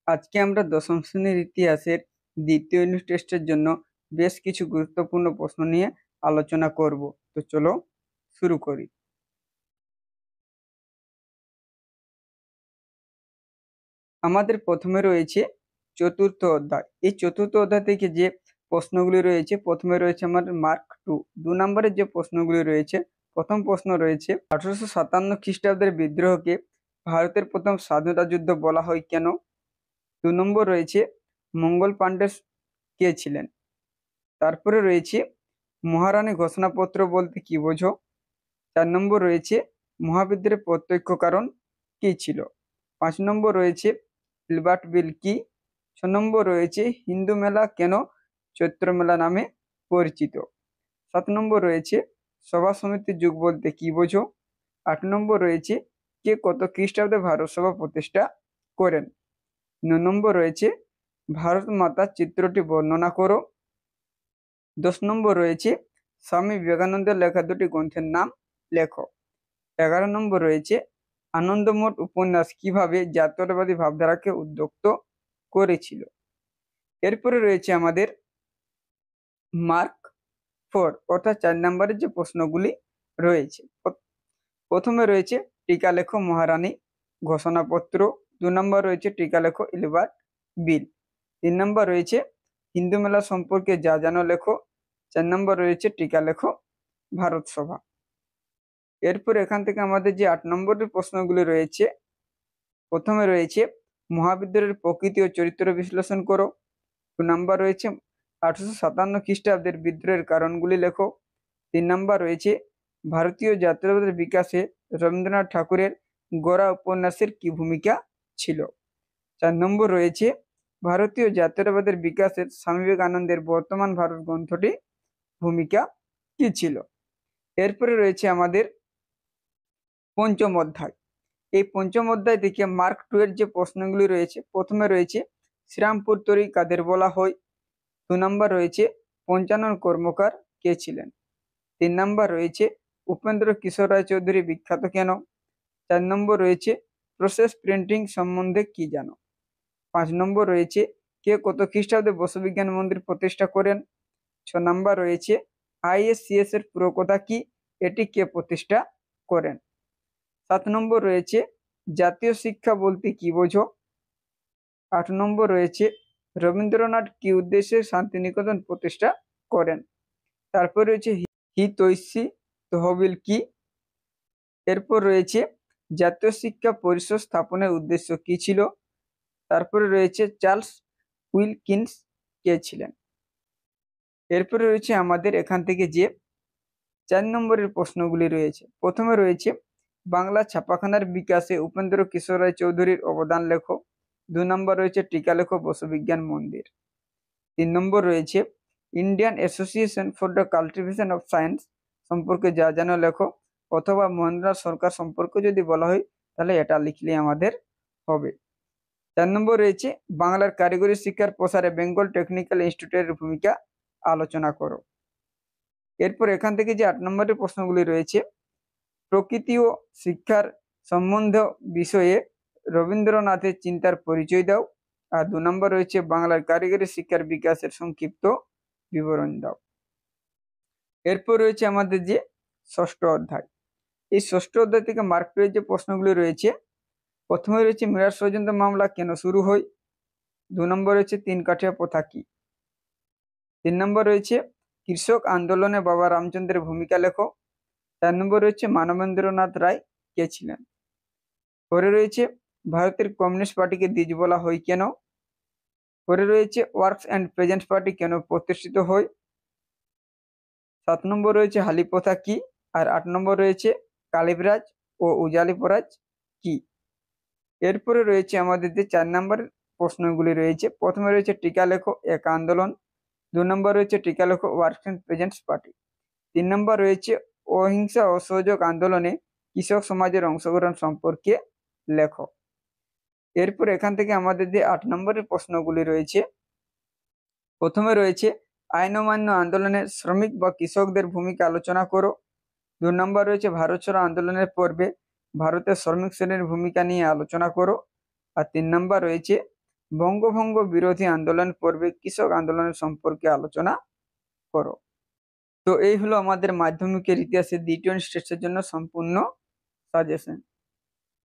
আজকে আমরা দশম শ্রেণীর ইতিহাসের দ্বিতীয় ইউনিট টেস্টের জন্য বেশ কিছু গুরুত্বপূর্ণ প্রশ্ন নিয়ে আলোচনা করব। তো চলো শুরু করি। আমাদের প্রথমে রয়েছে চতুর্থ অধ্যায়। এই চতুর্থ অধ্যায় থেকে যে প্রশ্নগুলি রয়েছে, প্রথমে রয়েছে আমাদের মার্ক 2। 2 নম্বরের যে প্রশ্নগুলি রয়েছে, প্রথম প্রশ্ন রয়েছে 1857 খ্রিস্টাব্দের বিদ্রোহকে ভারতের প্রথম স্বাধীনতা যুদ্ধ বলা হয় কেন? 2 নম্বর রয়েছে মঙ্গল পাণ্ডে কে ছিলেন? তারপরে রয়েছে মহারানী ঘোষণাপত্র বলতে কি বোঝো? 4 নম্বর রয়েছে মহাবিদ্রোহের প্রত্যক্ষ কারণ কি ছিল? 5 নম্বর রয়েছে হিলবার্ট বিল কি? 6 নম্বর রয়েছে হিন্দু মেলা কেন চৈত্র মেলা নামে পরিচিত? 7 নম্বর রয়েছে সভা সমিতির যুগ বলতে কি বোঝো? 8 নম্বর রয়েছে কে কত খ্রিস্টাব্দে ভারত সভা প্রতিষ্ঠা করেন? 9 নম্বর রয়েছে ভারত মাতার চিত্রটি বর্ণনা করো। 10 নম্বর রয়েছে স্বামী বিবেকানন্দের লেখা দুটি গ্রন্থের নাম লেখো। 11 নম্বর রয়েছে আনন্দমঠ উপন্যাস কিভাবে জাতীয়তাবাদী ভাবধারাকে উদ্যোক্ত করেছিল? এরপরে রয়েছে আমাদের মার্ক 4 অর্থাৎ 4 নম্বরের যে প্রশ্নগুলি রয়েছে। প্রথমে রয়েছে টিকা লেখো মহারানী ঘোষণাপত্র। 2 নম্বর রয়েছে টিকা লেখো ইলবার্ট বিল। 3 নম্বর রয়েছে হিন্দু মেলা সম্পর্কে যা জানো লেখো। 4 নম্বর রয়েছে টিকা লেখো ভারত সভা। এরপর এখান থেকে আমাদের যে 8 নম্বরের প্রশ্নগুলি রয়েছে, প্রথমে রয়েছে মহাবিদ্রোহের প্রকৃতি ও চরিত্র বিশ্লেষণ করো। 2 নম্বর রয়েছে 1857 খ্রিস্টাব্দের বিদ্রোহের কারণগুলি লেখো। 3 নম্বর রয়েছে ভারতীয় জাতীয়তাবাদের বিকাশে রবীন্দ্রনাথ ঠাকুরের গোরা উপন্যাসের কি ভূমিকা ছিল? 4 নম্বর রয়েছে ভারতীয় জাতীয়তাবাদের বিকাশে স্বামী বিবেকানন্দের বর্তমান ভারত গ্রন্থটি ভূমিকা কি ছিল? এরপরে রয়েছে আমাদের পঞ্চম অধ্যায়। এই পঞ্চম অধ্যায় থেকে মার্ক 2 এর যে প্রশ্নগুলি রয়েছে, প্রথমে রয়েছে শ্রীরামপুর তরী কাদের বলা হয়? 2 নম্বর রয়েছে পঞ্চানন কর্মকার কে ছিলেন? 3 নম্বর রয়েছে উপেন্দ্র কিশোর রায় চৌধুরী বিখ্যাত কেন? 4 নম্বর রয়েছে প্রসেস প্রিন্টিং সম্বন্ধে কি জানো? 5 নম্বর রয়েছে কে কত খ্রিস্টাব্দে বসুবিজ্ঞান মন্দির প্রতিষ্ঠা করেন? 6 নম্বর রয়েছে ISCS এর পুরো কথা কি, এটি কে প্রতিষ্ঠা করেন? 7 নম্বর রয়েছে জাতীয় শিক্ষা বলতে কি বোঝো? 8 নম্বর রয়েছে রবীন্দ্রনাথ কি উদ্দেশ্যে শান্তিনিকেতন প্রতিষ্ঠা করেন? তারপর রয়েছে হিতৈষী তহবিল কি? এরপর রয়েছে জাতীয় শিক্ষা পরিষদ স্থাপনের উদ্দেশ্য কি ছিল? তারপরে রয়েছে চার্লস উইলকিন্স কে ছিলেন? এরপরে রয়েছে আমাদের এখান থেকে যে 4 নম্বরের প্রশ্নগুলি রয়েছে, প্রথমে রয়েছে বাংলা ছাপাখানার বিকাশে উপেন্দ্র কিশোর রায় চৌধুরীর অবদান লেখো। 2 নম্বর রয়েছে টিকা লেখো বসুবিজ্ঞান মন্দির। 3 নম্বর রয়েছে Indian association for the cultivation of science সম্পর্কে যা জানো লেখো, অথবা মহেন্দ্রনাথ সরকার সম্পর্কে যদি বলা হয় তাহলে এটা লিখলে আমাদের হবে। 4 নম্বর রয়েছে বাংলার কারিগরি শিক্ষার প্রসারে বেঙ্গল টেকনিক্যাল ইনস্টিটিউটের ভূমিকা আলোচনা করো। এরপর এখান থেকে যে 8 নম্বরের প্রশ্নগুলি রয়েছে, প্রকৃতি ও শিক্ষার সম্বন্ধ বিষয়ে রবীন্দ্রনাথের চিন্তার পরিচয় দাও। আর 2 নম্বর রয়েছে বাংলার কারিগরি শিক্ষার বিকাশের সংক্ষিপ্ত বিবরণ দাও। এরপর রয়েছে আমাদের যে ষষ্ঠ অধ্যায়। এই ষষ্ঠ অধ্যায় থেকে মার্ক 2 এর যে প্রশ্নগুলি রয়েছে, প্রথমে রয়েছে মিরাট ষড়যন্ত্র মামলা কেন শুরু হয়? 2 নম্বর রয়েছে 3 কাঠিয়া প্রথা কি? 3 নম্বর রয়েছে কৃষক আন্দোলনে বাবা রামচন্দ্রের ভূমিকা লেখো। 4 নম্বর রয়েছে মানবেন্দ্রনাথ রায় কে ছিলেন? পরে রয়েছে ভারতের কমিউনিস্ট পার্টিকে দ্বিজ বলা হয় কেন? পরে রয়েছে ওয়ার্কস অ্যান্ড প্রেজেন্ট পার্টি কেন প্রতিষ্ঠিত হয়? 7 নম্বর রয়েছে হালি প্রথা কি? আর 8 নম্বর রয়েছে কালিবরাজ ও উজালি পরাজ কি? এরপরে রয়েছে আমাদের যে 4 নম্বর প্রশ্নগুলি রয়েছে, প্রথমে রয়েছে টিকা লেখো এক আন্দোলন। 2 নম্বর রয়েছে টিকা লেখো ওয়ার্কস অ্যান্ড প্রেজেন্টস পার্টি। 3 নম্বর রয়েছে অহিংসা অসহযোগ আন্দোলনে কৃষক সমাজের অংশগ্রহণ সম্পর্কে লেখো। এরপর এখান থেকে আমাদের যে 8 নম্বরের প্রশ্নগুলি রয়েছে, প্রথমে রয়েছে আইন অমান্য আন্দোলনে শ্রমিক বা কৃষকদের ভূমিকা আলোচনা করো। 2 নম্বর রয়েছে ভারত ছাড়ো আন্দোলনের পর্বে ভারতের শ্রমিক শ্রেণীর ভূমিকা নিয়ে আলোচনা করো। আর 3 নম্বর রয়েছে বঙ্গভঙ্গ বিরোধী আন্দোলন পর্বে কৃষক আন্দোলনের সম্পর্কে আলোচনা করো। তো এই হলো আমাদের মাধ্যমিকের ইতিহাসের দ্বিতীয় স্টেজের জন্য সম্পূর্ণ সাজেশন।